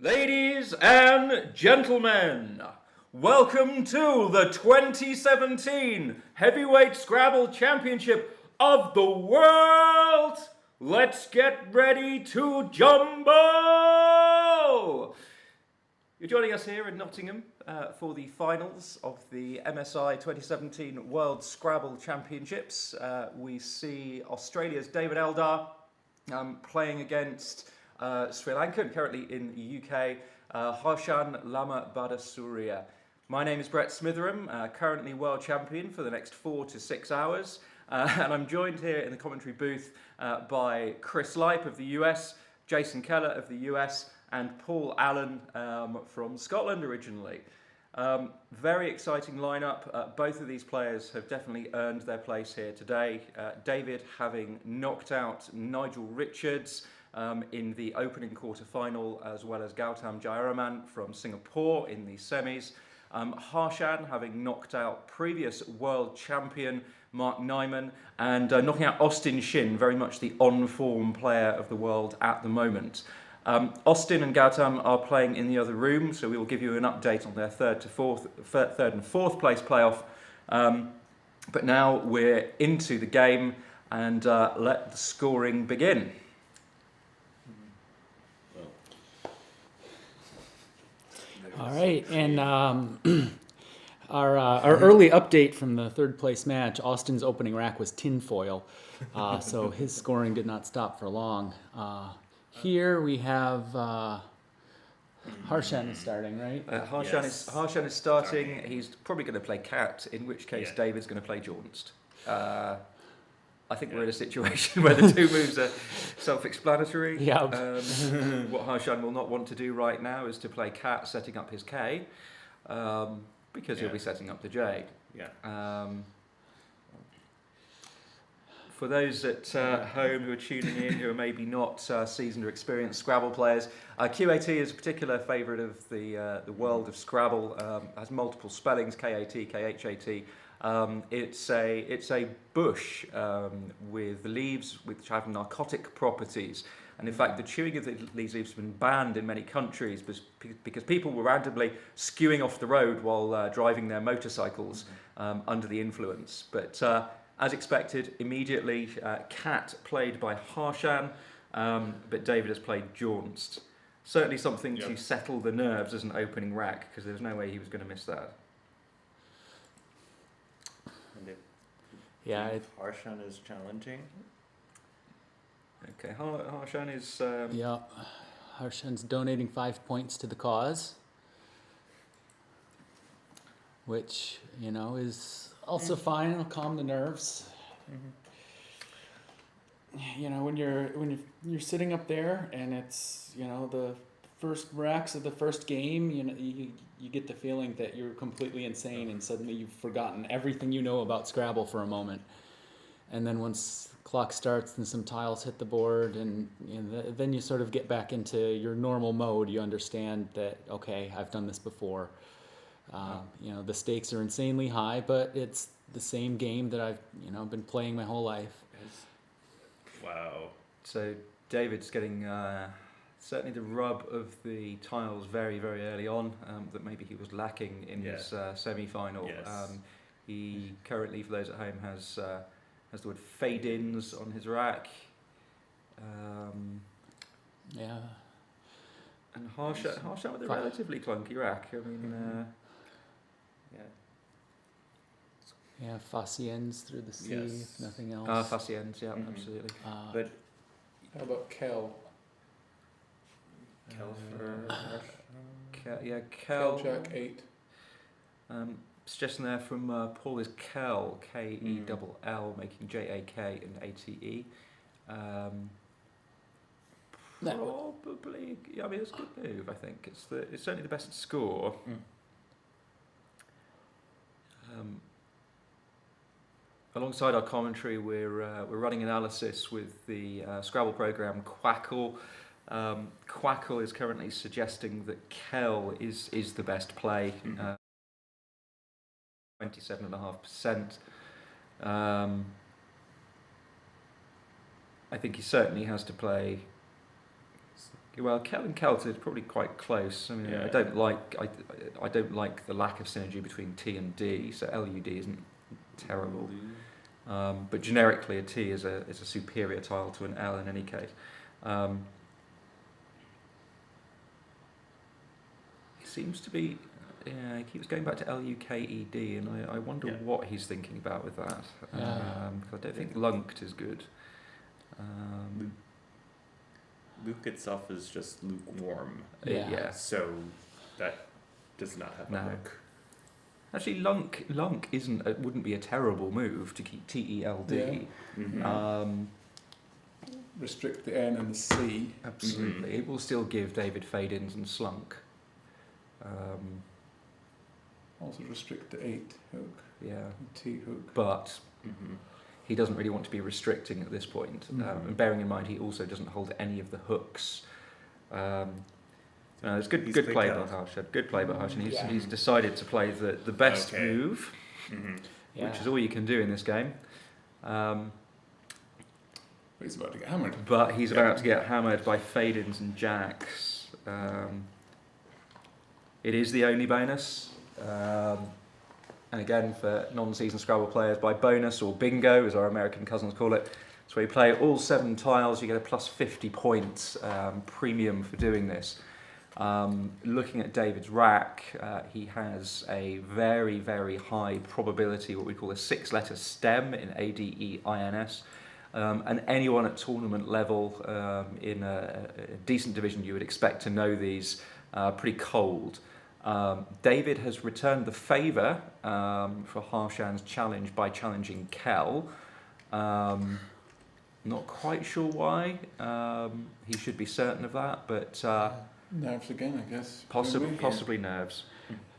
Ladies and gentlemen, welcome to the 2017 Heavyweight Scrabble Championship of the World! Let's get ready to jumbo! You're joining us here in Nottingham for the finals of the MSI 2017 World Scrabble Championships. We see Australia's David Eldar playing against Sri Lanka and currently in the UK, Harshan Lamabadusuriya. My name is Brett Smitheram, currently world champion for the next 4 to 6 hours, and I'm joined here in the commentary booth by Chris Lipe of the US, Jason Keller of the US, and Paul Allen from Scotland originally. Very exciting lineup. Both of these players have definitely earned their place here today. David having knocked out Nigel Richards in the opening quarter-final, as well as Gautam Jayaraman from Singapore in the semis. Harshan having knocked out previous world champion Mark Nyman and knocking out Austin Shin, very much the on-form player of the world at the moment. Austin and Gautam are playing in the other room, so we will give you an update on their third and fourth place playoff. But now we're into the game, and let the scoring begin. All right, and our early update from the third place match, Austin's opening rack was tinfoil, so his scoring did not stop for long. Here we have Harshan is starting, right? Harshan is starting. He's probably going to play cat, in which case David's going to play Jaunced. I think we're in a situation where the two moves are self-explanatory. Yeah. What Harshan will not want to do right now is to play cat, setting up his K, because he'll be setting up the J. For those at home who are tuning in, who are maybe not seasoned or experienced Scrabble players, QAT is a particular favourite of the world of Scrabble. Has multiple spellings: KAT, KHAT. It's a bush with leaves which have narcotic properties, and in fact the chewing of these leaves has been banned in many countries because people were randomly skewing off the road while driving their motorcycles under the influence. But as expected, immediately Cat played by Harshan, but David has played Jaunced. Certainly something to settle the nerves as an opening rack, because there's no way he was going to miss that. Yeah, Harshan is challenging. Okay, Harshan is... Yeah, Harshan's donating 5 points to the cause, which, you know, is also fine. It'll calm the nerves. You know, when you're sitting up there and it's, you know, the first racks of the first game, you know, you get the feeling that you're completely insane and suddenly you've forgotten everything you know about Scrabble for a moment. And then once the clock starts and some tiles hit the board, and you know, then you sort of get back into your normal mode. You understand that, okay, I've done this before. You know, the stakes are insanely high, but it's the same game that I've, you know, been playing my whole life. Wow. So David's getting certainly the rub of the tiles very, very early on that maybe he was lacking in his semi-final. Yes. He currently, for those at home, has the word fade-ins on his rack. And Harshan with a relatively clunky rack. I mean, Yeah, fussy ends through the sea, if nothing else. fussy ends, absolutely. But how about Kel? Kel for Kel. Kel Jack 8. Suggestion there from Paul is Kel, K-E-L-L, making J-A-K and A-T-E. Probably, I mean, it's a good move, I think. It's certainly the best score. Alongside our commentary, we're running analysis with the Scrabble program Quackle. Quackle is currently suggesting that Kel is the best play. 27.5%. I think he certainly has to play Well, Kel and Celt is probably quite close. I mean, Yeah. I don't like the lack of synergy between T and D. So LUD isn't terrible, but generically a T is a superior tile to an L in any case. He seems to be. Yeah, he keeps going back to LUKED, and I wonder what he's thinking about with that. Because I don't think lunked is good. Luke itself is just lukewarm. Yeah. So that does not have a hook. Actually, lunk wouldn't be a terrible move to keep TELD. Yeah. Mm-hmm. Restrict the N and the C. Absolutely, it will still give David fade-ins and slunk. Also restrict the 8 hook, Yeah, and T hook. but he doesn't really want to be restricting at this point. And bearing in mind, he also doesn't hold any of the hooks. It's good He's play by played out. Harshan. Good play by Harshan. Yeah. He's decided to play the best Okay. move, which is all you can do in this game. But he's about to get hammered. But he's about to get hammered by fade-ins and jacks. It is the only bonus. And again, for non-season Scrabble players, by bonus or bingo, as our American cousins call it. So when you play all 7 tiles, you get a plus 50 points premium for doing this. Looking at David's rack, he has a very, very high probability, what we call a 6-letter stem in ADEINS. And anyone at tournament level in a decent division, you would expect to know these pretty cold. David has returned the favour for Harshan's challenge by challenging Kel. Not quite sure why. He should be certain of that, but Nerves again, I guess. possibly nerves.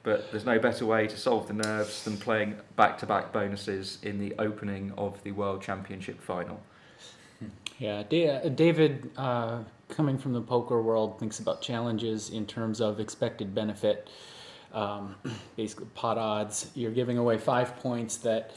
But there's no better way to solve the nerves than playing back-to-back bonuses in the opening of the World Championship final. Yeah, David, coming from the poker world, thinks about challenges in terms of expected benefit. Basically, pot odds. You're giving away 5 points that,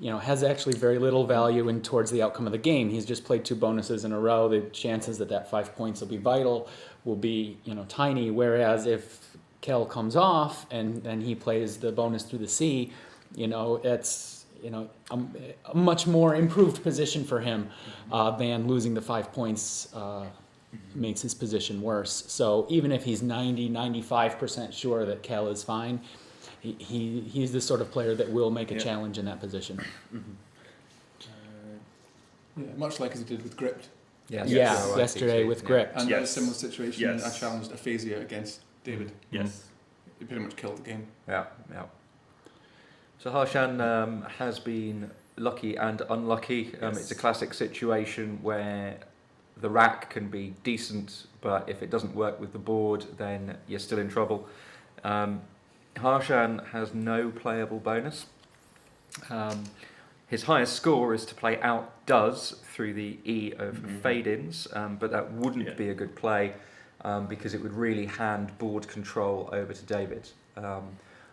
has actually very little value in towards the outcome of the game. He's just played 2 bonuses in a row. The chances that 5 points will be vital will be, tiny. Whereas if Kel comes off and then he plays the bonus through the C, it's a much more improved position for him than losing the 5 points makes his position worse. So even if he's 95% sure that Kel is fine, he's the sort of player that will make a challenge in that position. Yeah, much like as he did with Gripped. Yes. Yeah, yesterday with Grip. And Yes. in a similar situation, Yes. I challenged Aphasia against David. Yes. He pretty much killed the game. Yeah. So Harshan has been lucky and unlucky. It's a classic situation where the rack can be decent, but if it doesn't work with the board, then you're still in trouble. Harshan has no playable bonus. His highest score is to play outdoes through the E of fade-ins, but that wouldn't be a good play because it would really hand board control over to David.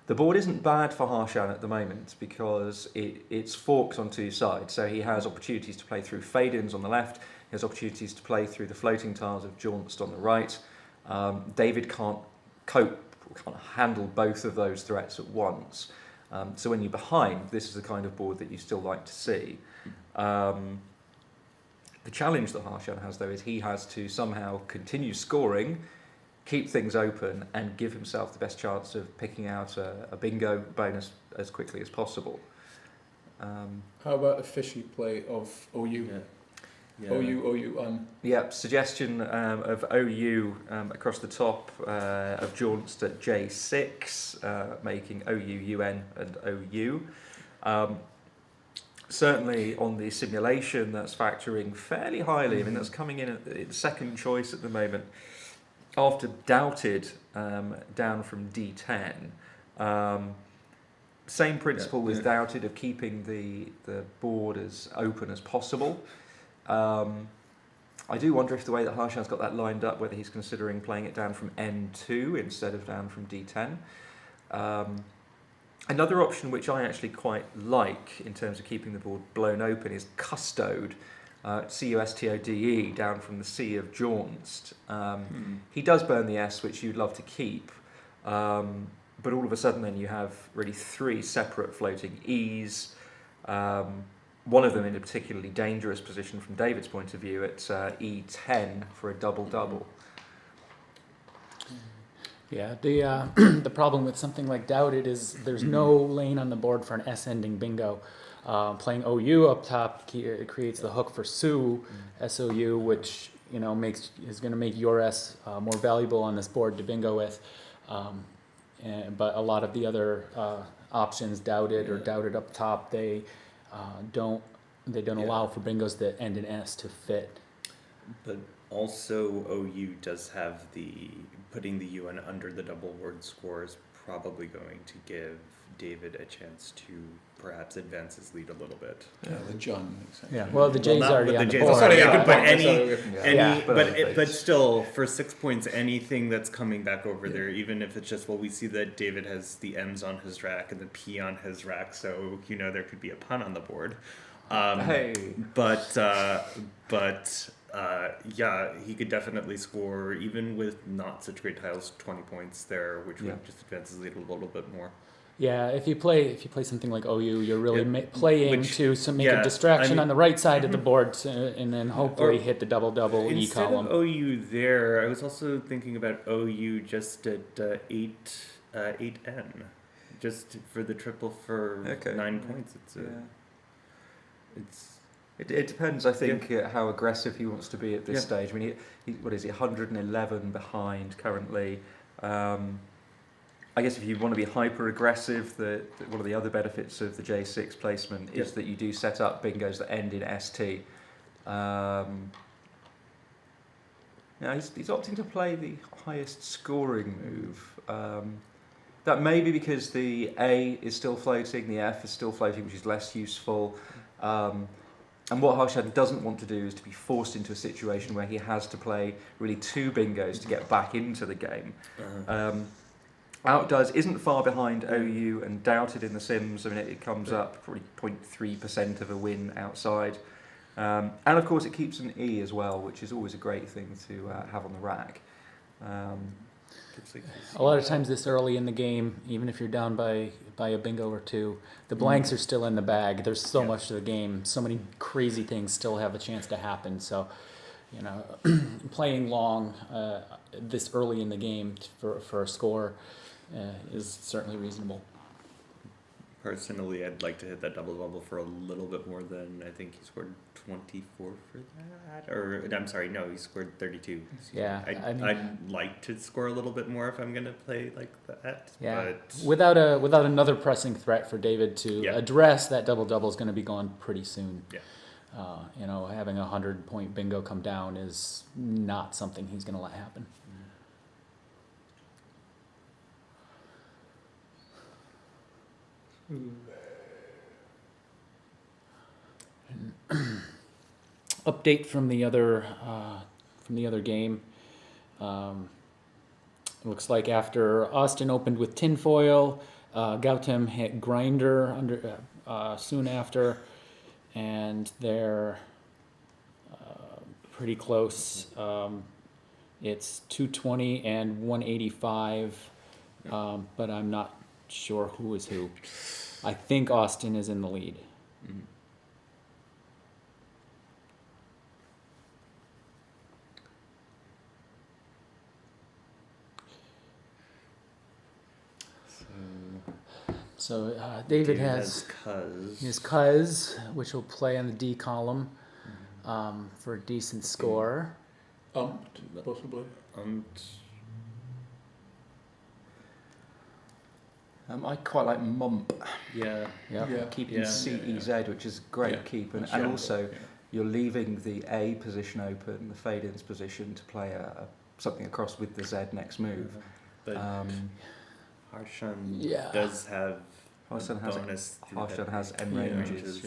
The board isn't bad for Harshan at the moment because it's forked on 2 sides. So he has opportunities to play through fade-ins on the left. He has opportunities to play through the floating tiles of Jaunced on the right. David can't can't handle both of those threats at once. So when you're behind, this is the kind of board that you still like to see. The challenge that Harshan has, though, is he has to somehow continue scoring, keep things open, and give himself the best chance of picking out a bingo bonus as quickly as possible. How about a fishy play of OU? OU. Yeah, suggestion of OU across the top of Jaunced at J6, making OU, UN and OU. Certainly on the simulation, that's factoring fairly highly. I mean, that's coming in at second choice at the moment. After doubted down from D10. Same principle was doubted of keeping the board as open as possible. I do wonder if the way that Harshan's got that lined up, whether he's considering playing it down from N2 instead of down from D10. Another option which I actually quite like in terms of keeping the board blown open is custode. Custode, down from the Sea of Jaunst. He does burn the S, which you'd love to keep, but all of a sudden then you have really 3 separate floating E's, one of them in a particularly dangerous position from David's point of view at E10 for a double-double. Yeah, the the problem with something like Doubted is there's no lane on the board for an S-ending bingo. Playing OU up top creates the hook for Sue, SOU, which is going to make your S more valuable on this board to bingo with. But a lot of the other options, Doubted or Doubted up top, they don't allow for bingos that end in S to fit. But also OU does have putting the UN under the double word score is probably going to give David a chance to perhaps advance his lead a little bit. Yeah, the John. Yeah, well, the J's not already with on the the J's. board. Sorry, Yeah, but but still, for 6 points, anything that's coming back over there, even if it's just, well, we see that David has the M's on his rack and the P on his rack, so there could be a pun on the board. Yeah, he could definitely score, even with not such great tiles, 20 points there, which would just advance his lead a little bit more. Yeah, if you play something like OU, you're really playing to make a yeah, distraction on the right side of the board, and then hopefully hit the double E Instead column. of OU there, I was also thinking about OU just at 8N, just for the triple for 9 points. It depends, I think, how aggressive he wants to be at this stage. I mean, what is he, 111 behind currently. I guess if you want to be hyper aggressive, one of the other benefits of the J6 placement is that you do set up bingos that end in ST. He's opting to play the highest scoring move. That may be because the A is still floating, the F is still floating, which is less useful. And what Harshan doesn't want to do is to be forced into a situation where he has to play really 2 bingos to get back into the game. Outdoes isn't far behind OU and Doubted in the Sims. I mean, it comes up probably 0.3% of a win outside. And of course, it keeps an E as well, which is always a great thing to have on the rack. A lot of times this early in the game, even if you're down by a bingo or 2, the blanks are still in the bag. There's so much to the game. So many crazy things still have a chance to happen. So, playing long this early in the game for a score is certainly reasonable. Personally, I'd like to hit that double-double for a little bit more than, I think he scored 24 for that. Or, I'm sorry, no, he scored 32. Yeah. I'd like to score a little bit more if I'm going to play like that. Yeah. But Without another pressing threat for David to address, that double-double is going to be gone pretty soon. Yeah. Having a 100-point bingo come down is not something he's going to let happen. Update from the other game. Looks like after Austin opened with tinfoil, Gautam hit grinder soon after, and they're pretty close. It's 220 and 185, but I'm not sure who is who. I think Austin is in the lead. So David has his cuz, which will play on the D column for a decent score. Possibly. I quite like Mump. Keeping Yeah. CEZ, which is a great keep, and also you're leaving the A position open, the fade-ins position, to play something across with the Z next move. But Harshan does have Harshan bonus. Harshan has M ranges.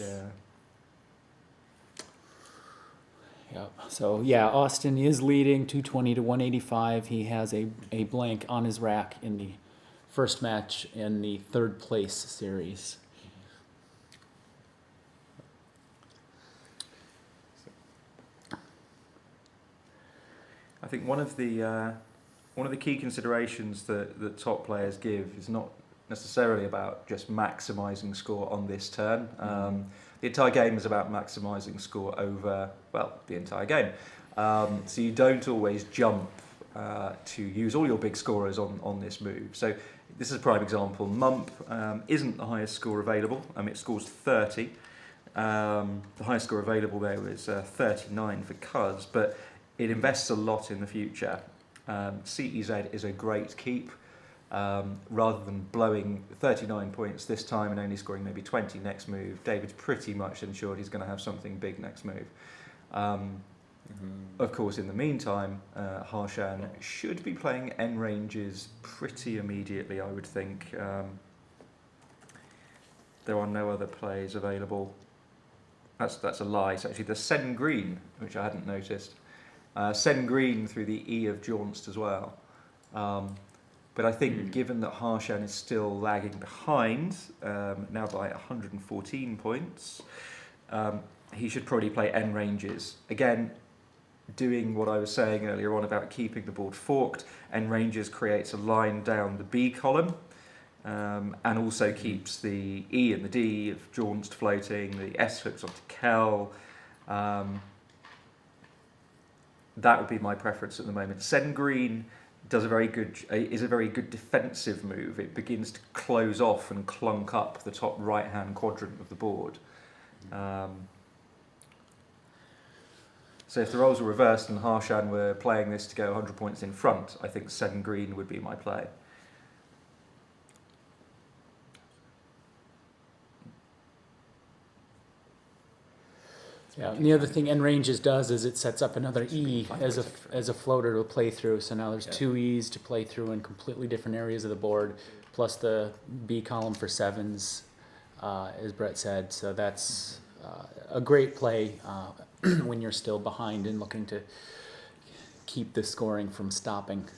So Austin is leading 220 to 185. He has a blank on his rack in the first match in the third place series. think one of the key considerations that top players give is not necessarily about just maximising score on this turn. The entire game is about maximising score over, well, the entire game. So you don't always jump to use all your big scorers on this move. So this is a prime example. Mump isn't the highest score available. It scores 30. The highest score available there was 39 for Cuz, but it invests a lot in the future. CEZ is a great keep. Rather than blowing 39 points this time and only scoring maybe 20 next move, David's pretty much ensured he's going to have something big next move. Of course, in the meantime, Harshan should be playing N ranges pretty immediately, I would think. There are no other plays available. That's a lie. So actually, there's Sen Green, which I hadn't noticed. Sen Green through the E of Jaunst as well. But I think given that Harshan is still lagging behind, now by 114 points, he should probably play N ranges. Again, doing what I was saying earlier on about keeping the board forked, N ranges creates a line down the B column, and also keeps the E and the D of Jaunst floating, the S hooks onto Kel. That would be my preference at the moment. Sen Green is a very good defensive move. It begins to close off and clunk up the top right-hand quadrant of the board. So if the roles were reversed and Harshan were playing this to go 100 points in front, I think Sen Green would be my play. Yeah, and the other thing N ranges does is it sets up another E as a floater to play through. So now there's two E's to play through in completely different areas of the board, plus the B column for sevens, as Brett said. So that's a great play when you're still behind and looking to keep the scoring from stopping.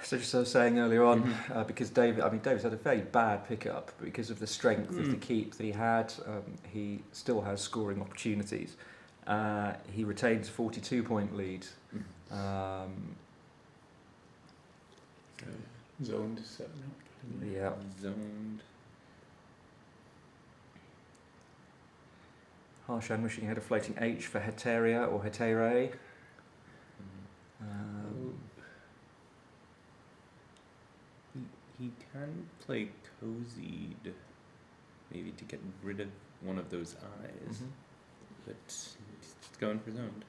So just as I was saying earlier on, because David's had a very bad pickup, but because of the strength of the keep that he had, he still has scoring opportunities. He retains a 42-point lead. Zoned 7. Yeah. Zoned. Harshan wishing he had a floating H for Heteria or Hetere. He can play Cozied, maybe to get rid of one of those eyes, but he's going for zoned.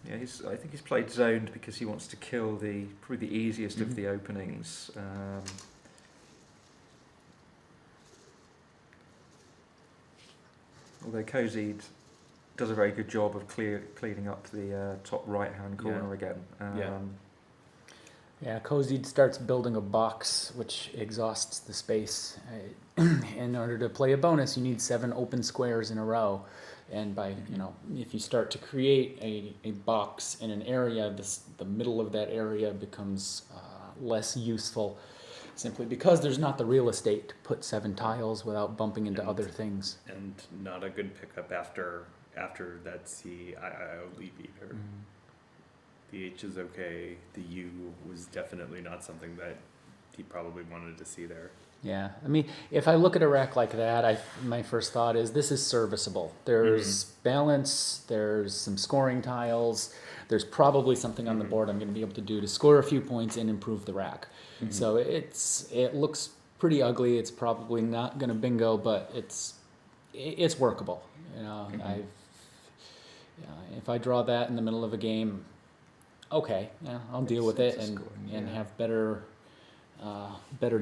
Yeah, I think he's played zoned because he wants to kill probably the easiest of the openings. Although Cozied does a very good job of cleaning up the top right-hand corner again. Yeah, Cozied starts building a box, which exhausts the space. In order to play a bonus, you need 7 open squares in a row. And if you start to create a box in an area, the middle of that area becomes less useful, simply because there's not the real estate to put 7 tiles without bumping into other things. And not a good pickup after that C, I'll leave either. The H is okay. The U was definitely not something that he probably wanted to see there. Yeah, I mean, if I look at a rack like that, my first thought is this is serviceable. There's balance, there's some scoring tiles, there's probably something on the board I'm going to be able to do to score a few points and improve the rack. So it looks pretty ugly. It's probably not going to bingo, but it's workable. If I draw that in the middle of a game, okay, I'll deal with it and have better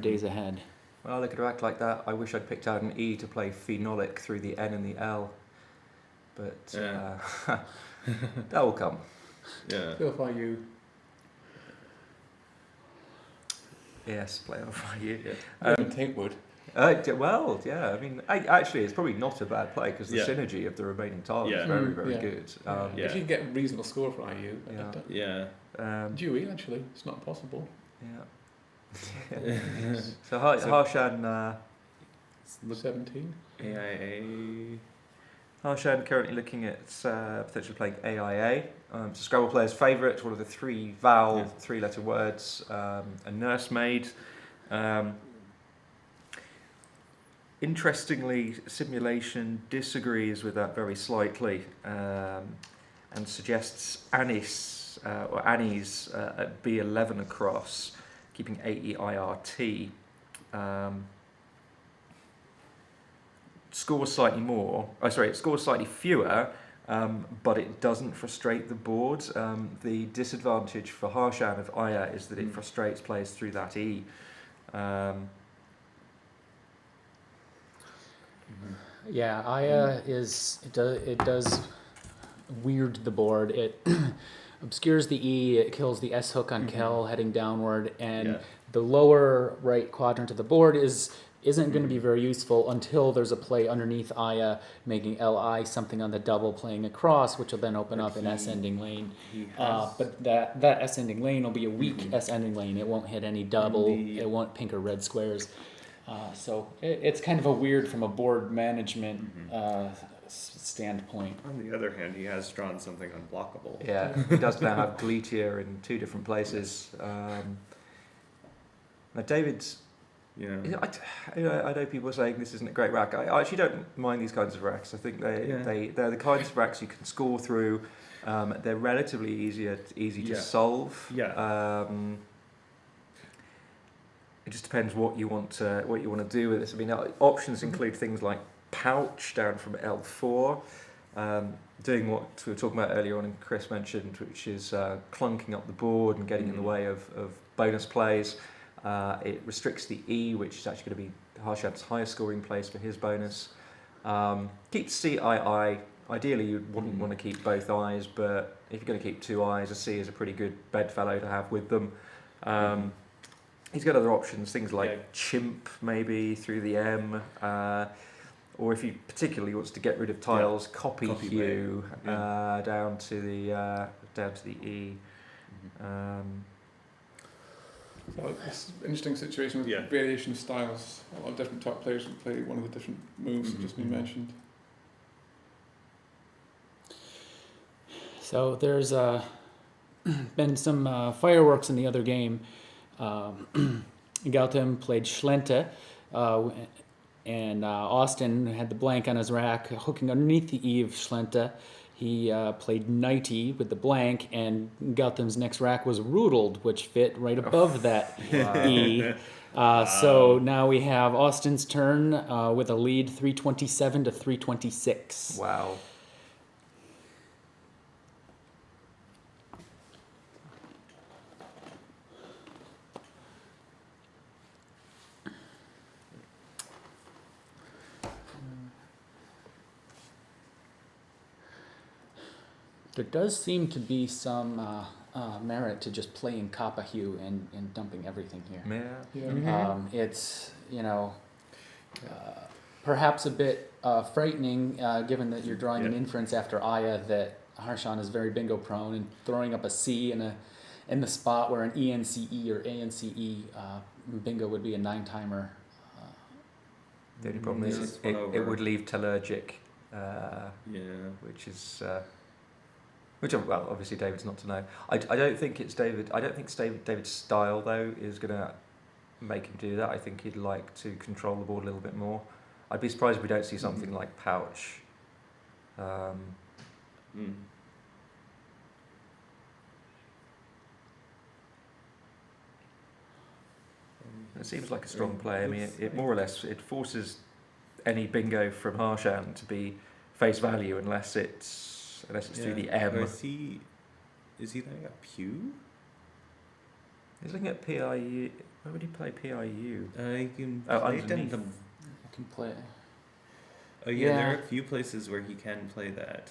days ahead. When I look at a rack like that, I wish I'd picked out an E to play phenolic through the N and the L. But that will come. Yeah. Go for you. Yes, play off you. I don't think would. Well, yeah. I mean, actually, it's probably not a bad play because the Yeah. synergy of the remaining tiles Yeah. is very, very Yeah. good. Yeah. If you can get a reasonable score for IU, Yeah. Yeah. Dewey actually, it's not impossible. Yeah. So Harshan, 17. AIA. Harshan currently looking at potentially playing AIA. It's a Scrabble player's favourite. One of the three vowel, three-letter words. A nursemaid. Interestingly, simulation disagrees with that very slightly and suggests Anis or Annie's at B11 across, keeping AEIRT. Scores slightly more. Oh, sorry, it scores slightly fewer, but it doesn't frustrate the board. The disadvantage for Harshan of Aya is that it frustrates players through that E. Yeah, Aya it does weird the board. It obscures the E, it kills the S hook on Kel heading downward, and the lower right quadrant of the board isn't going to be very useful until there's a play underneath Aya making LI something on the double playing across, which will then open up an S-ending lane. But that S-ending lane will be a weak S-ending lane. It won't hit any double. It won't pink or red squares. So it's kind of a weird from a board management standpoint. On the other hand, he has drawn something unblockable. Yeah, he does now have Gleetier in two different places. Now David's. Yeah. I know people are saying this isn't a great rack. I actually don't mind these kinds of racks. I think they're the kinds of racks you can score through. They're relatively easy to solve. Yeah. It just depends what you want to do with this. I mean, options include things like pouch down from L4, doing what we were talking about earlier on and Chris mentioned, which is clunking up the board and getting in the way of bonus plays. It restricts the E, which is actually going to be Harshan's highest scoring place for his bonus. Keeps CII. Ideally, you wouldn't want to keep both eyes, but if you're going to keep two eyes, a C is a pretty good bedfellow to have with them. He's got other options, things like chimp maybe through the M, or if he particularly wants to get rid of tiles, copy hue down to the E. So it's an interesting situation with variation of styles. A lot of different top players can play one of the different moves that just been mentioned. So there's been some fireworks in the other game. Gautam played Schlente, and Austin had the blank on his rack, hooking underneath the E of Schlente. He played Knighty with the blank, and Gautam's next rack was Rudeld, which fit right above that E. So now we have Austin's turn with a lead 327 to 326. Wow. There does seem to be some merit to just playing Kappa Hue and dumping everything here. Yeah. It's, perhaps a bit frightening given that you're drawing an inference after Aya that Harshan is very bingo prone and throwing up a C in the spot where an ENCE or ANCE bingo would be a 9-timer. The only problem is it would leave Tellurgic, which is... well, obviously David's not to know. I don't think it's David. I don't think David's style though is going to make him do that. I think he'd like to control the board a little bit more. I'd be surprised if we don't see something like pouch. It seems like a strong play. I mean, it more or less it forces any bingo from Harshan to be face value unless it's through the M. Or is he looking at Pew? He's looking at PIU. Where would he play PIU? He can Oh, play it in underneath. the... I can play. Oh yeah, there are a few places where he can play that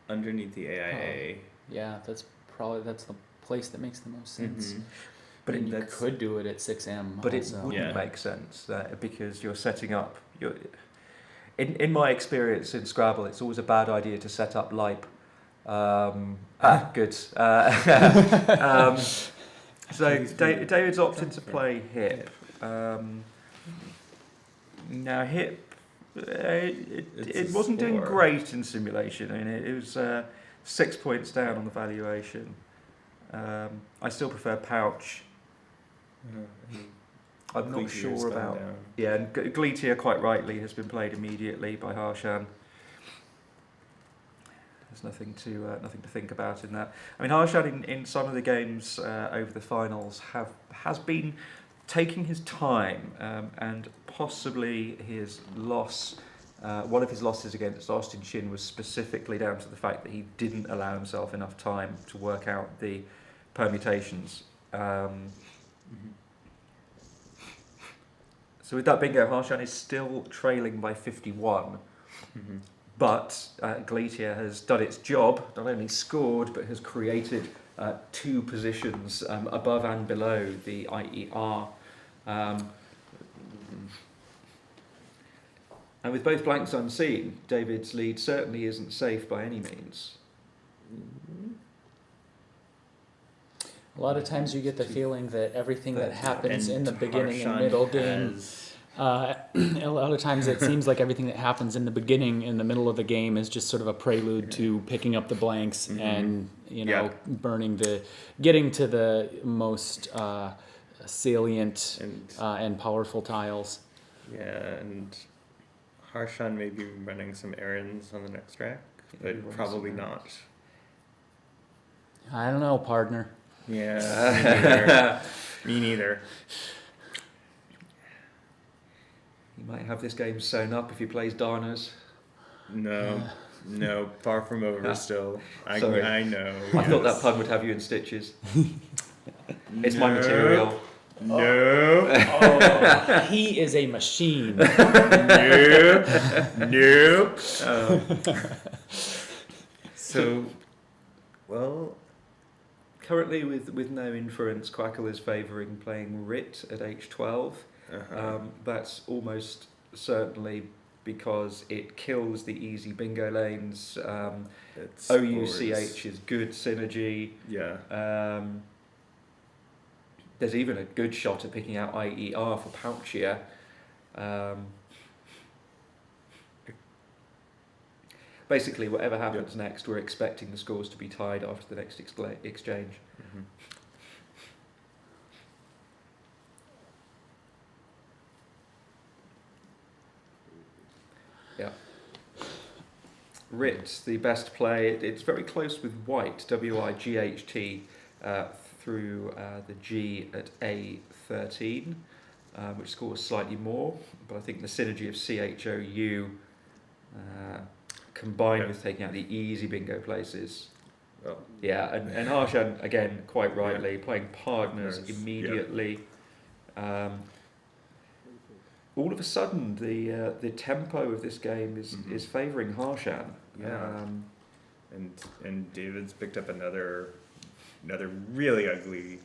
underneath the AIA. Yeah, that's the place that makes the most sense. But And you that's- could do it at 6M. But it also. wouldn't Yeah. make sense because you're setting up. In my experience in Scrabble, it's always a bad idea to set up LIPE. Good. So David's opted to play Hip. Now Hip, it wasn't doing great in simulation. I mean, it was 6 points down on the valuation. I still prefer Pouch. I'm not sure about. Yeah, and Gleetia, quite rightly, has been played immediately by Harshan. There's nothing to think about in that. I mean, Harshan in some of the games over the finals has been taking his time, and possibly his loss. One of his losses against Austin Shin was specifically down to the fact that he didn't allow himself enough time to work out the permutations. So with that bingo, Harshan is still trailing by 51. But Gleetia has done its job, not only scored, but has created 2 positions above and below the IER. And with both blanks unseen, David's lead certainly isn't safe by any means. A lot of times you get the feeling that everything that happens in the beginning and Harshan middle game, a lot of times it seems like everything that happens in the beginning and the middle of the game is just sort of a prelude to picking up the blanks and, getting to the most salient and powerful tiles. Yeah, and Harshan may be running some errands on the next track, but probably not. I don't know, partner. Yeah, me neither. He might have this game sewn up if he plays Darners. No, far from over still. I know. I thought that pun would have you in stitches. It's my material. No. Oh, he is a machine. Nope. So, well, currently with no inference, Quackle is favouring playing Rit at h12. That's almost certainly because it kills the easy bingo lanes. OUCH is good synergy. Yeah. There's even a good shot at picking out IER for Pouchia. Basically, whatever happens next, we're expecting the scores to be tied after the next exchange. Yeah. Rit, the best play. It's very close with White, WIGHT, through the G at A13, which scores slightly more. But I think the synergy of CHOU combined with taking out the easy bingo places. Well, yeah, and Harshan, again, quite rightly, playing partners immediately. All of a sudden, the tempo of this game is favouring Harshan. Yeah. And David's picked up another really ugly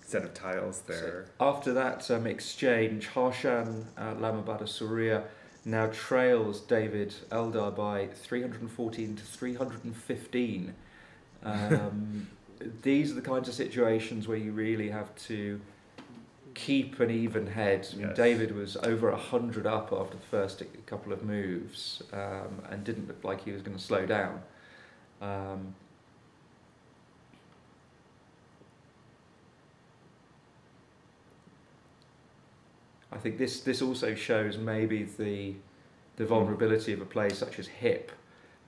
set of tiles there. So after that exchange, Harshan Lamabadusuriya now trails David Eldar by 314 to 315. These are the kinds of situations where you really have to keep an even head. Yes. David was over 100 up after the first couple of moves and didn't look like he was going to slow down. I think this also shows maybe the vulnerability of a play such as Hip,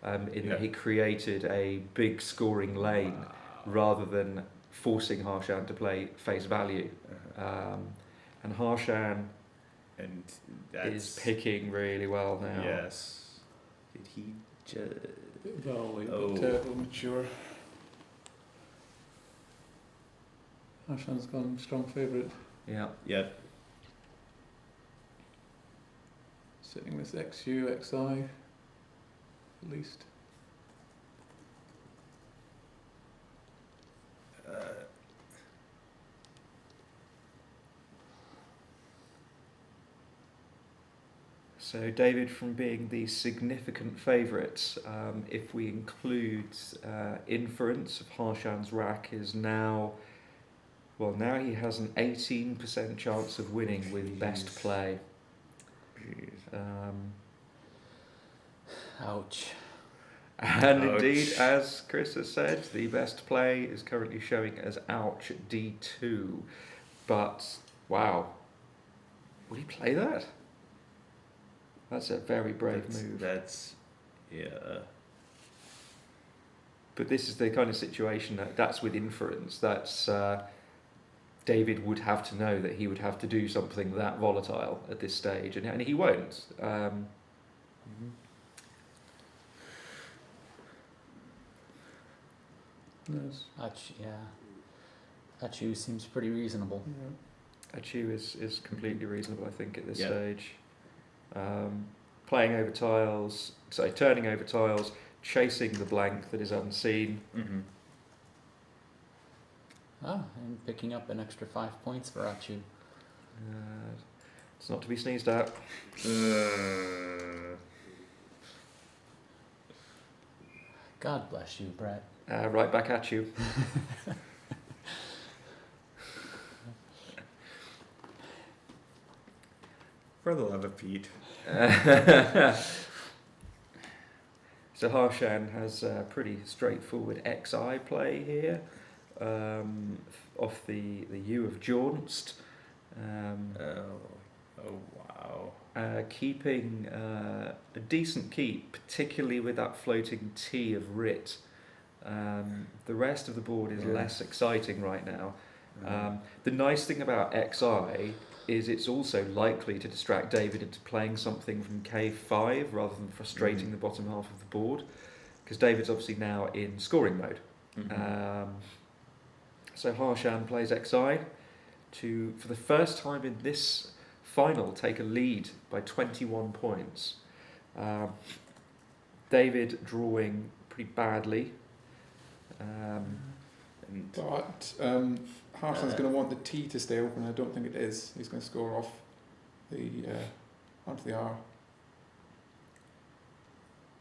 in that he created a big scoring lane rather than forcing Harshan to play face value. And Harshan is picking really well now. Yes. Did he just... Volley, but little mature. Harshan's gone strong favourite. Yeah. Yep. Sitting with XU, XI, at least. So David, from being the significant favourite, if we include inference of Harshan's rack, is now, well, now he has an 18% chance of winning with best play. Ouch. And Ouch. indeed, as Chris has said, the best play is currently showing as ouch D2. But, wow, would he play that? That's a very brave move. Yeah. But this is the kind of situation that's with inference. That's David would have to know that he would have to do something that volatile at this stage, and he won't. Yes. Achu seems pretty reasonable. Yeah. Achu is completely reasonable, I think, at this stage. Playing over tiles, turning over tiles, chasing the blank that is unseen. Mm-hmm. And picking up an extra 5 points for Achu. It's not to be sneezed at. God bless you, Brett. Right back at you. For the love of Pete. So Harshan has a pretty straightforward XI play here, off the U of Jaunced. Wow. Keeping a decent keep, particularly with that floating T of Writ. The rest of the board is less exciting right now. The nice thing about XI is it's also likely to distract David into playing something from K5 rather than frustrating the bottom half of the board, because David's obviously now in scoring mode. So Harshan plays XI to, for the first time in this final, take a lead by 21 points. David drawing pretty badly. But Harshan's going to want the T to stay open. I don't think it is. He's going to score off the onto the R.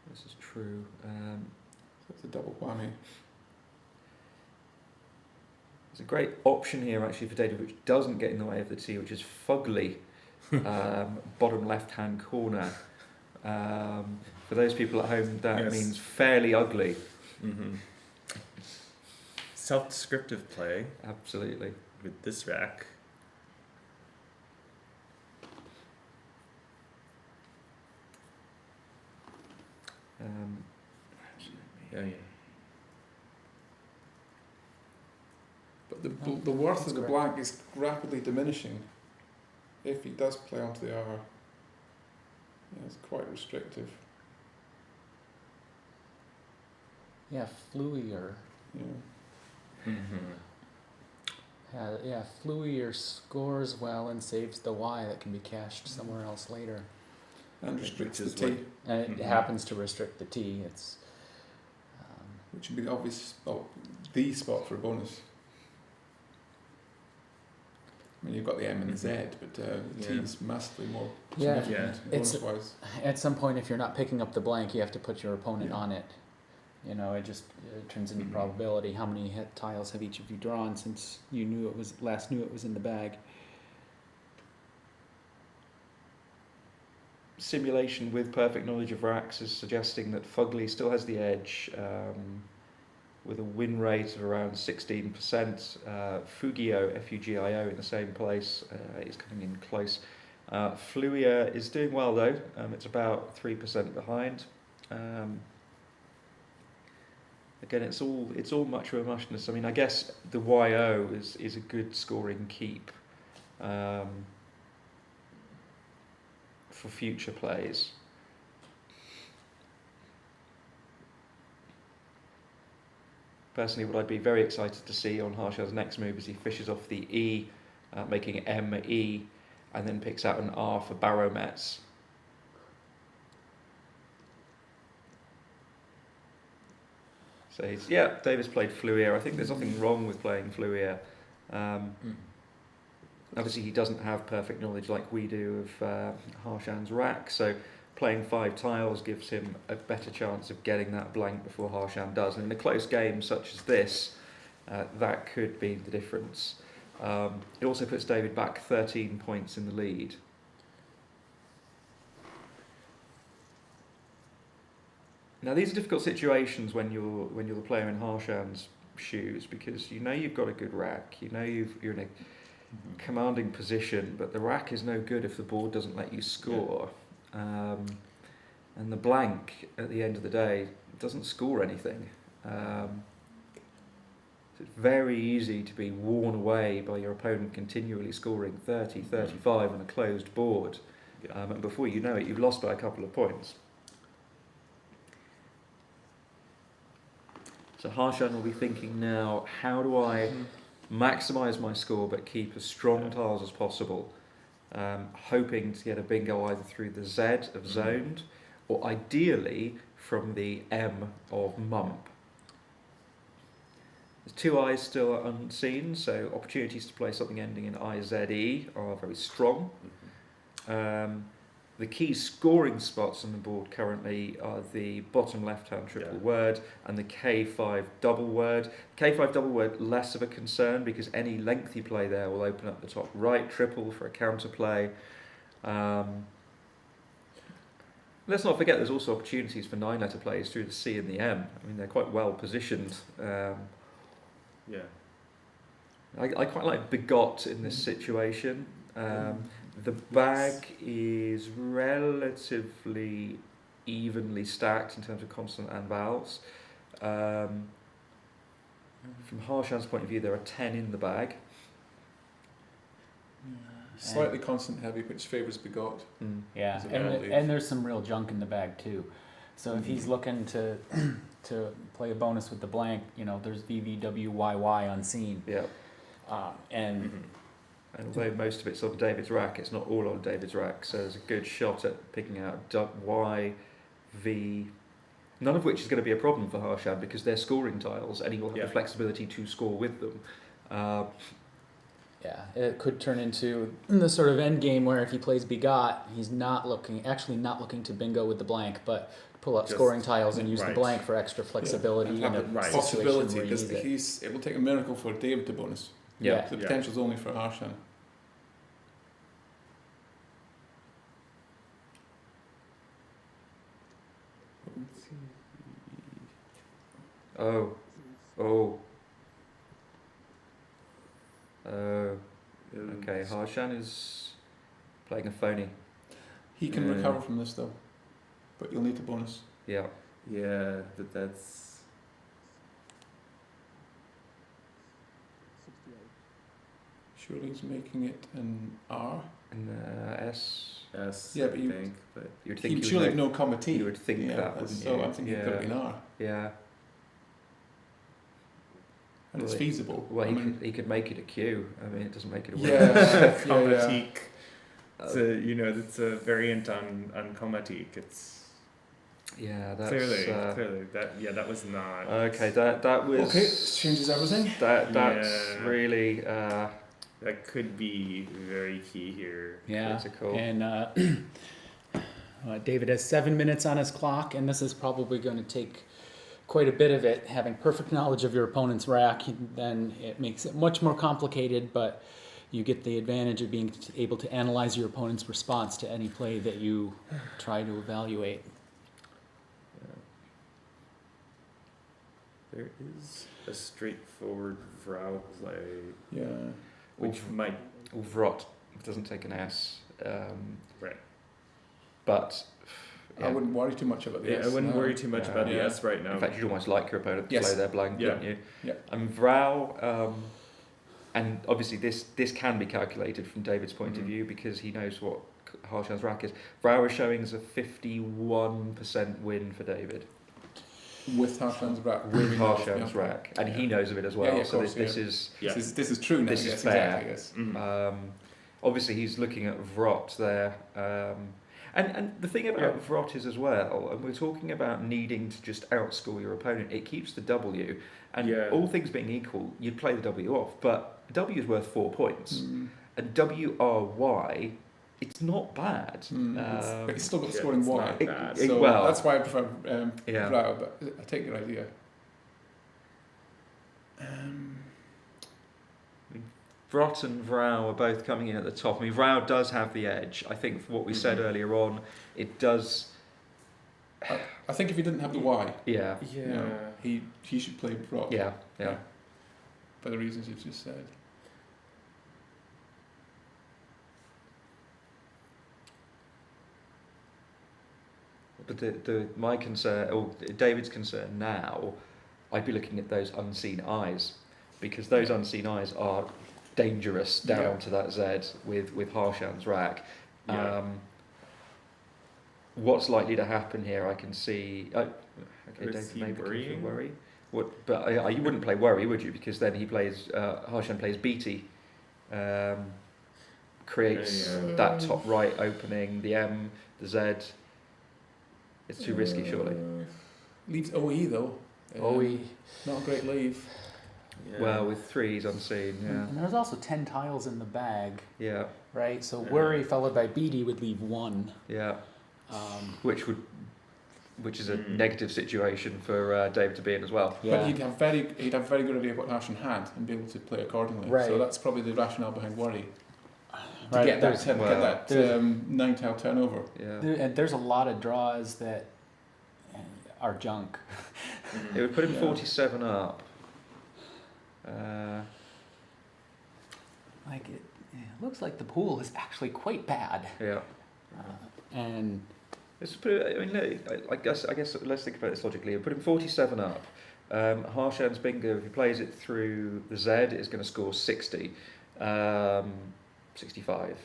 This is true. So it's a double whammy. There's a great option here actually for David, which doesn't get in the way of the T, which is Fugly, bottom left-hand corner. For those people at home, that means fairly ugly. Mm-hmm. Self-descriptive play. Absolutely. With this rack. But the worth of the blank is rapidly diminishing. If he does play onto the R, it's quite restrictive. Yeah, Fluier. Yeah. Fluier scores well and saves the Y that can be cached somewhere else later. And restricts the T. And it happens to restrict the T. It's which would be the obvious the spot for a bonus. I mean, you've got the M and the Z, but the T is massively more significant bonus-wise. At some point, if you're not picking up the blank, you have to put your opponent on it. You know, it turns into probability. How many tiles have each of you drawn since you knew it was in the bag? Simulation with perfect knowledge of racks is suggesting that Fugly still has the edge, with a win rate of around 16%. Fugio, F-U-G-I-O, in the same place, is coming in close. Fluier is doing well though. It's about 3% behind. Again, it's all much of a muchness. I mean, I guess the YO is a good scoring keep for future plays. Personally, what I'd be very excited to see on Harshan's next move is he fishes off the E, making M-E, and then picks out an R for Baromets. So David's played Fluier. I think there's nothing wrong with playing Fluier. Obviously, he doesn't have perfect knowledge like we do of Harshan's rack, so playing 5 tiles gives him a better chance of getting that blank before Harshan does. And in a close game such as this, that could be the difference. It also puts David back 13 points in the lead. Now, these are difficult situations when you're the player in Harshan's shoes, because you know you've got a good rack, you know you're in a commanding position, but the rack is no good if the board doesn't let you score. And the blank at the end of the day doesn't score anything. It's very easy to be worn away by your opponent continually scoring 30, 35 on a closed board. And before you know it, you've lost by a couple of points. So Harshan will be thinking now, how do I maximise my score but keep as strong tiles as possible, hoping to get a bingo either through the Z of zoned or ideally from the M of mump. There's 2 I's still unseen, so opportunities to play something ending in IZE are very strong. The key scoring spots on the board currently are the bottom left-hand triple word and the K5 double word. K5 double word, less of a concern because any lengthy play there will open up the top right triple for a counterplay. Let's not forget there's also opportunities for 9-letter plays through the C and the M. I mean, they're quite well positioned. I quite like begot in this situation. The bag is relatively evenly stacked in terms of consonant and vowels. From Harshan's point of view, there are 10 in the bag. Slightly consonant heavy, which favours begot. Yeah, and there's some real junk in the bag too. So if he's looking to play a bonus with the blank, there's VVWYY unseen. Yeah. And although most of it's on David's rack, it's not all on David's rack, so there's a good shot at picking out Y, V, none of which is going to be a problem for Harshan because they're scoring tiles and he will have the flexibility to score with them. It could turn into the sort of end game where if he plays begot, he's not looking to bingo with the blank, but pull out scoring tiles and use the blank for extra flexibility and a possibility, because it will take a miracle for David to bonus. The potential's only for Harshan. Okay, Harshan is playing a phony. He can recover from this though, but you'll need to bonus. Yeah, but that's... Surely he's making it an R? An S? S, yeah, but you'd think he'd surely have no comma T. You would think that, wouldn't so you? I think it could be an R. Yeah. And it's feasible. Well, he could make it a Q. I mean, it doesn't make it a word. Commatique. It's a variant on commatique. It's that's clearly that was not okay. That was okay. This changes everything. That's really that could be very key here. Yeah, critical. And David has 7 minutes on his clock, and this is probably going to take quite a bit of it. Having perfect knowledge of your opponent's rack, then it makes it much more complicated, but you get the advantage of being able to analyze your opponent's response to any play that you try to evaluate. There is a straightforward Vrow play. Which might... Vrot doesn't take an S. Right. But... I wouldn't worry too much about the S. I wouldn't worry too much about the S right now. In fact, you'd almost like your opponent to play their blank, wouldn't you? Yeah. And Vrow... and obviously this can be calculated from David's point of view because he knows what Harshan's rack is. Vrow is showing as a 51% win for David. With Harshan's rack. With Harshan's rack. And he knows of it as well. So this is true now. This is fair. Exactly, yes. Obviously he's looking at Vrot there. And the thing about Vrot is as well, and we're talking about needing to just outscore your opponent, it keeps the W. And all things being equal, you'd play the W off, but W is worth 4 points. and WRY, it's not bad. But he's still got yeah, scoring it's Y. not bad. So well, that's why I prefer yeah. Rao, but I take your idea. Vrot and Vrao are both coming in at the top. I mean, Vrao does have the edge. I think for what we said earlier on, it does. I think if he didn't have the Y, Yeah. you know, he should play Brock. Yeah. For the reasons you've just said. But my concern, or David's concern now, I'd be looking at those unseen eyes, because those unseen eyes are dangerous down to that Z with Harshan's rack. Yeah. What's likely to happen here? I can see. Okay, Is David he maybe worrying? worry. What? But you wouldn't play worry, would you? Because then he plays. Harshan plays BT. Creates that top right opening, the M, the Z. It's too risky, surely. Leaves OE though. OE. Not a great leave. Yeah. Well, with 3 he's unseen, yeah. And there's also 10 tiles in the bag, Yeah, right? So worry followed by BD would leave 1. yeah. Which is a Mm. negative situation for David to be in as well. Yeah. But he'd have very good idea of what Harshan had and be able to play accordingly. Right. So that's probably the rationale behind worry. To Right, get there's- that 9 tile turnover. Yeah. And there's a lot of draws that are junk. It would put him Yeah. 47 up. Like it looks like the pool is actually quite bad. Yeah. And Let's put it, I mean, I guess let's think about this logically. It would put him 47 up. Harshan's bingo, if he plays it through the Z, is going to score 60. 65.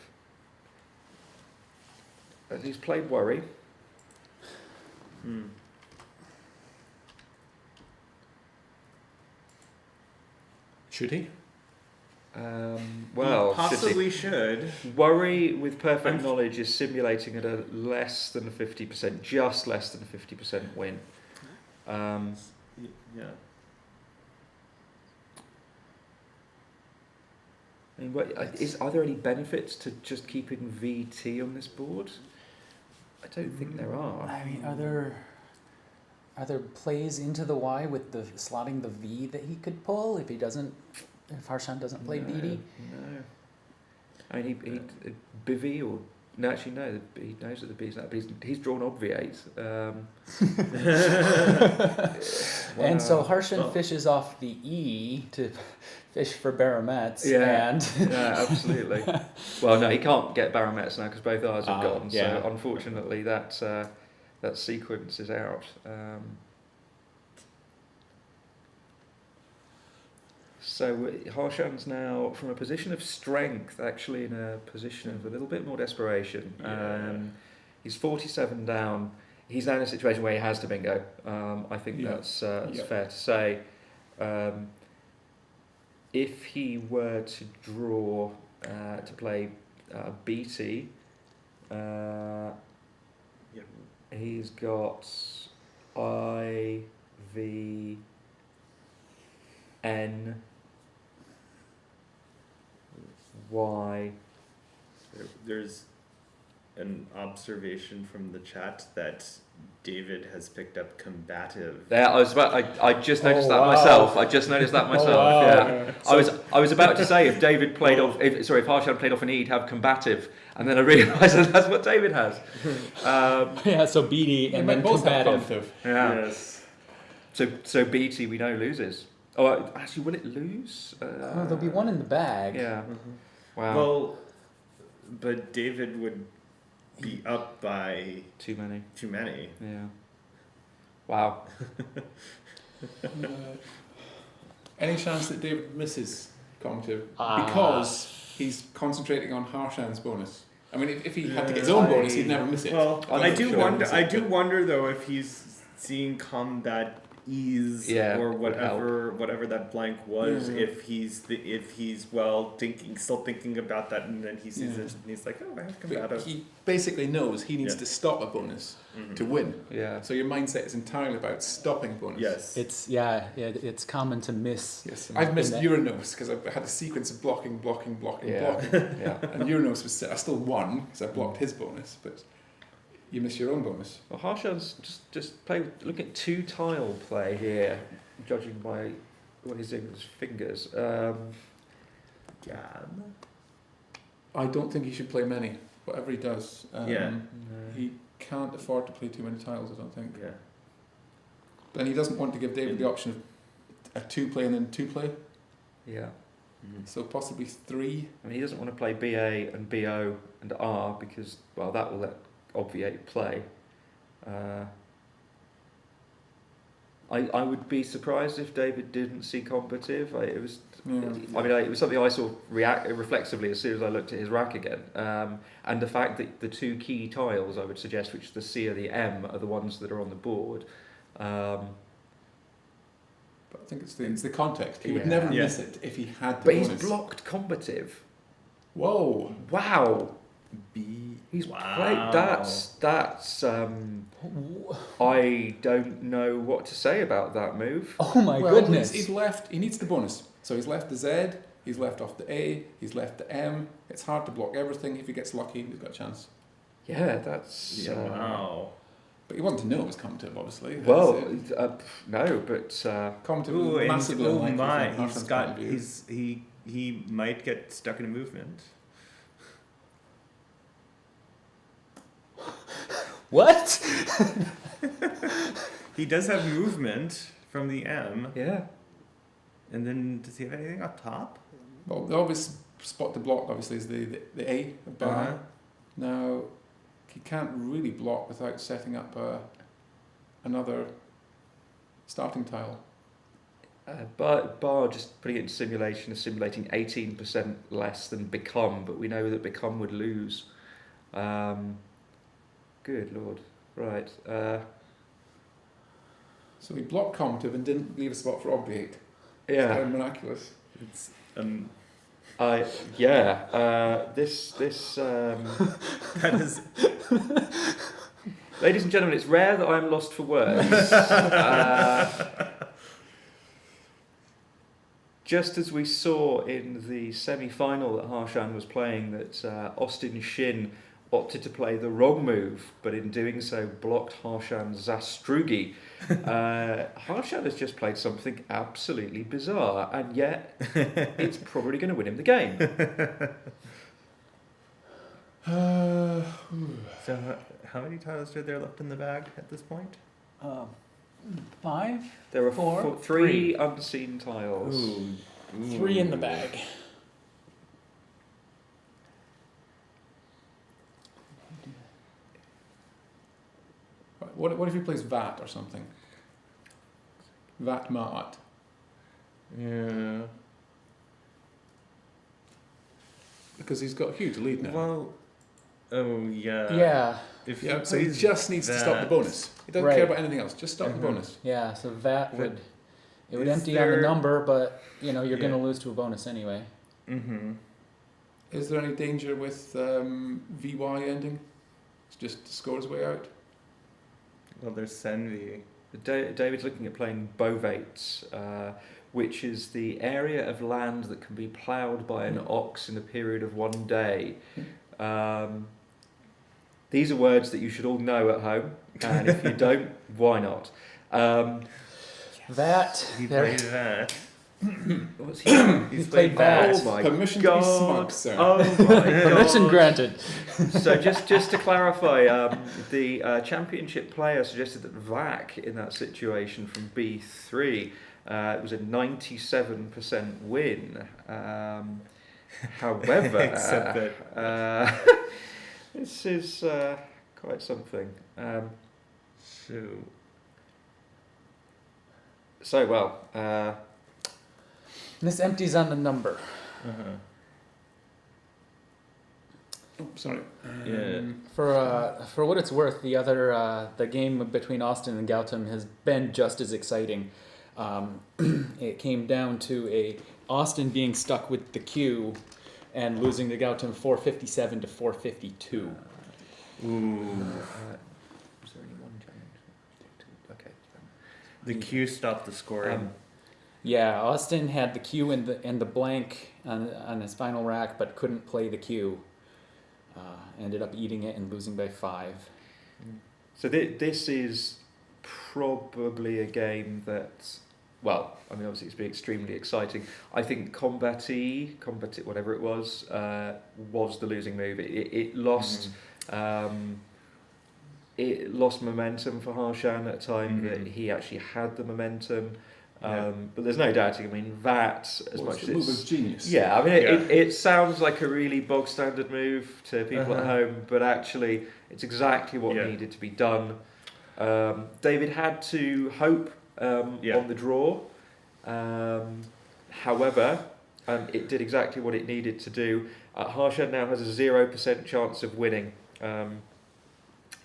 He's played worry. Hmm. Should he? Well, possibly should. Worry with perfect I'm- knowledge is simulating at a less than 50%, just less than 50% win. Yeah. I mean, are there any benefits to just keeping VT on this board? I don't think there are. I mean, are there plays into the Y with the slotting the V that he could pull if Harshan doesn't play BD? No. I mean, he Bivy or no, actually no. He knows that the B's not, but he's drawn obviate. And so Harshan Well. fishes off the E to fish for Baramets. Yeah. And Yeah, absolutely. Well, no, he can't get Baramets now because both ours have gone. yeah. So unfortunately, that sequence is out. So Harshan's now from a position of strength, actually in a position of a little bit more desperation. Yeah. He's 47 down. He's now in a situation where he has to bingo. I think that's fair to say. If he were to draw to play BT, he's got I, V, N, Y. There's an observation from the chat that David has picked up combative. There, I just noticed that wow. myself. I just noticed that myself. wow. Yeah. I was about to say if David played if Harshan played off an E, he'd have combative, and then I realised that that's what David has. yeah, so BD and then both have combative. Yeah. Yes. So BT we know loses. Oh, actually, will it lose? There'll be one in the bag. Yeah. Wow. Well, but David would be up by Too many. too many. Yeah. Wow. Any chance that David misses cognitive Ah. because he's concentrating on Harshan's bonus? I mean, if he had to get his own bonus, he'd never miss it. Well, I'm I not do sure. wonder. I do wonder though if he's seeing combat ease Yeah, or would help. whatever that blank was. Yeah. If he's still thinking about that, and then he sees it, and he's like, oh, I have But combative. he basically knows he needs Yeah. to stop a bonus to win. Yeah. So your mindset is entirely about stopping bonus. Yes. It's common to miss. Yes. I've missed that- Uranus because I've had a sequence of blocking. Yeah. Yeah. And Uranus was I still won because I blocked his bonus, but you miss your own bonus. Well, Harshan's just look at 2 tile play here, judging by what he's doing with his fingers. I don't think he should play many. Whatever he does, Yeah. he can't afford to play too many tiles. I don't think. Yeah. And he doesn't want to give David the option of a 2-play and then 2-play. Yeah. So possibly 3. I mean, he doesn't want to play BA and BO and R because, well, that will obviate play. I would be surprised if David didn't see combative. It was something I saw reflexively as soon as I looked at his rack again. And the fact that the 2 key tiles, I would suggest, which the C or the M, are the ones that are on the board. But I think it's the context. He would Yeah. never Yeah. miss it if he had the But he's bonus. blocked combative. Whoa! Wow. B. He's Wow. played. That's. I don't know what to say about that move. Oh my Well, goodness! he's left. He needs the bonus. So he's left the Z. He's left off the A. He's left the M. It's hard to block everything. If he gets lucky, he's got a chance. Yeah, that's. Yeah, wow. But he wasn't to know it was combative, obviously. That's Well, it. no, but Combative Ooh, was and massively oh unlikely my, from Harshan's point of view. he might get stuck in a movement. What? He does have movement from the M, yeah. and then does he have anything up top? Well, the obvious spot to block, obviously, is the A of bar. Uh-huh. Now, he can't really block without setting up another starting tile. Bar just putting it into simulation is simulating 18% less than Become, but we know that Become would lose. Good lord. Right. So he blocked combative and didn't leave a spot for obviate. Kind Yeah. of miraculous. It's This. that is Ladies and gentlemen, it's rare that I'm lost for words. Just as we saw in the semi-final that Harshan was playing, that Austin Shin opted to play the wrong move, but in doing so blocked Harshan's Zastrugi. Harshan has just played something absolutely bizarre, and yet it's probably going to win him the game. so. How many tiles are there left in the bag at this point? 5? There are Four? three unseen tiles. Ooh. 3 in the bag. What if he plays VAT or something? VAT Maat. Yeah. Because he's got a huge lead now. Well. Oh yeah. Yeah, If Yeah, he so he plays just needs to stop the that- bonus. He doesn't Right. care about anything else. Just stop the Mhm. bonus. yeah. So that But would is empty on the there- number, but you're Yeah. going to lose to a bonus anyway. Mm-hmm. Is there any danger with VY ending? It's just to score his way out. Well, there's Senvi. David's looking at playing Bovate, which is the area of land that can be ploughed by an ox in a period of 1 day. These are words that you should all know at home, and if you don't, why not? That He there- played that. What's he? He's played that. Oh my Permission god! to be smug, sir. Oh my permission god! granted. So just to clarify, the championship player suggested that Vac in that situation from B3 it was a 97% win. However, Except that. this is quite something. So well. This empties on the number. Uh-huh. Sorry. For what it's worth, the game between Austin and Gautam has been just as exciting. It came down to Austin being stuck with the Q and losing to Gautam 457 to 452. Ooh. Was there only one challenge? Okay. The Q stopped the scoring. Yeah, Austin had the Q and the blank on his final rack, but couldn't play the Q. Ended up eating it and losing by 5. So this is probably a game that, well, I mean, obviously it's been extremely exciting. I think Combat, whatever it was the losing move. It lost. It lost momentum for Harshan at a time that he actually had the momentum. But there's no doubting. I mean, that as much as the move was genius. Yeah, I mean, it sounds like a really bog standard move to people at home, but actually, it's exactly what needed to be done. David had to hope on the draw. However, it did exactly what it needed to do. Harshan now has a 0% chance of winning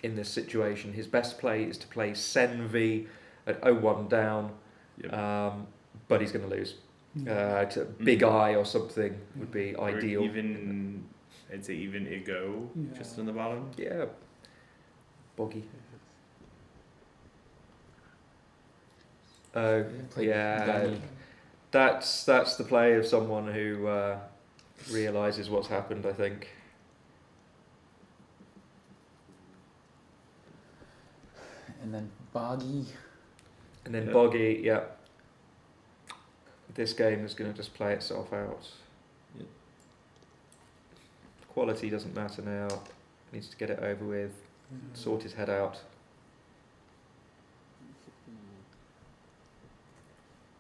in this situation. His best play is to play Sen V at 0-1 down. But he's going to lose. To Big Eye or something would be ideal. I'd say even Igo just on the bottom. Yeah. Boggy. That's the play of someone who realises what's happened, I think. And then Boggy. And then Boggy, this game is going to just play itself out. Quality doesn't matter now. Needs to get it over with. Sort his head out.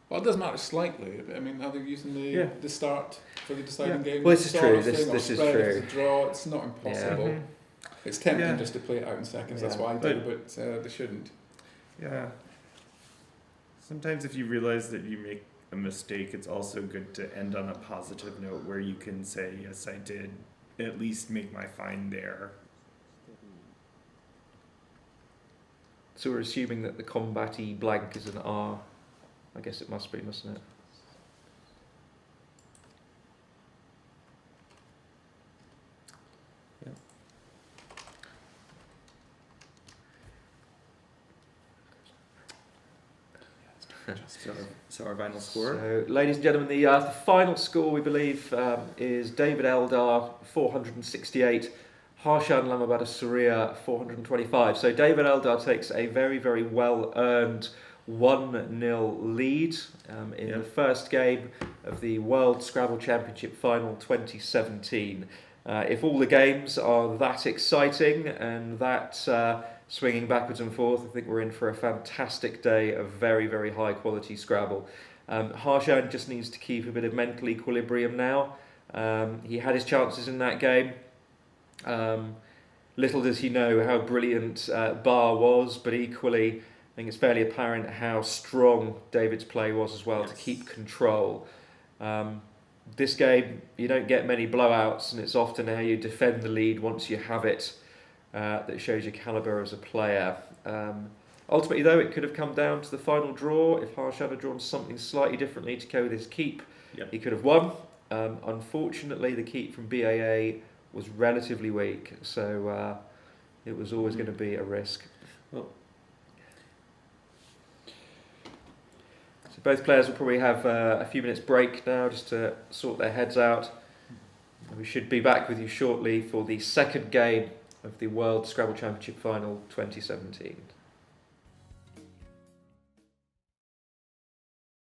Well, it does matter slightly. I mean, are they using the start for the deciding game? Well, this is true. This is true. It's a draw. It's not impossible. Yeah. It's tempting just to play it out in seconds. That's why I do, but they shouldn't. Yeah. Sometimes if you realize that you make a mistake, it's also good to end on a positive note where you can say, yes, I did at least make my find there. So we're assuming that the combat-y blank is an R. I guess it must be, mustn't it? So our final score? So, ladies and gentlemen, the final score, we believe, is David Eldar, 468, Harshan Lamabadusuriya, 425. So David Eldar takes a very, very well-earned 1-0 lead in the first game of the World Scrabble Championship Final 2017. If all the games are that exciting and that swinging backwards and forth, I think we're in for a fantastic day of very, very high quality Scrabble. Harshan just needs to keep a bit of mental equilibrium now. He had his chances in that game. Little does he know how brilliant Bar was, but equally I think it's fairly apparent how strong David's play was as well to keep control. This game, you don't get many blowouts, and it's often how you defend the lead once you have it that shows your calibre as a player. Ultimately, though, it could have come down to the final draw. If Harshan had drawn something slightly differently to go with his keep, he could have won. Unfortunately, the keep from BAA was relatively weak, so it was always going to be a risk. Well, so both players will probably have a few minutes break now just to sort their heads out. And we should be back with you shortly for the second game of the World Scrabble Championship Final 2017.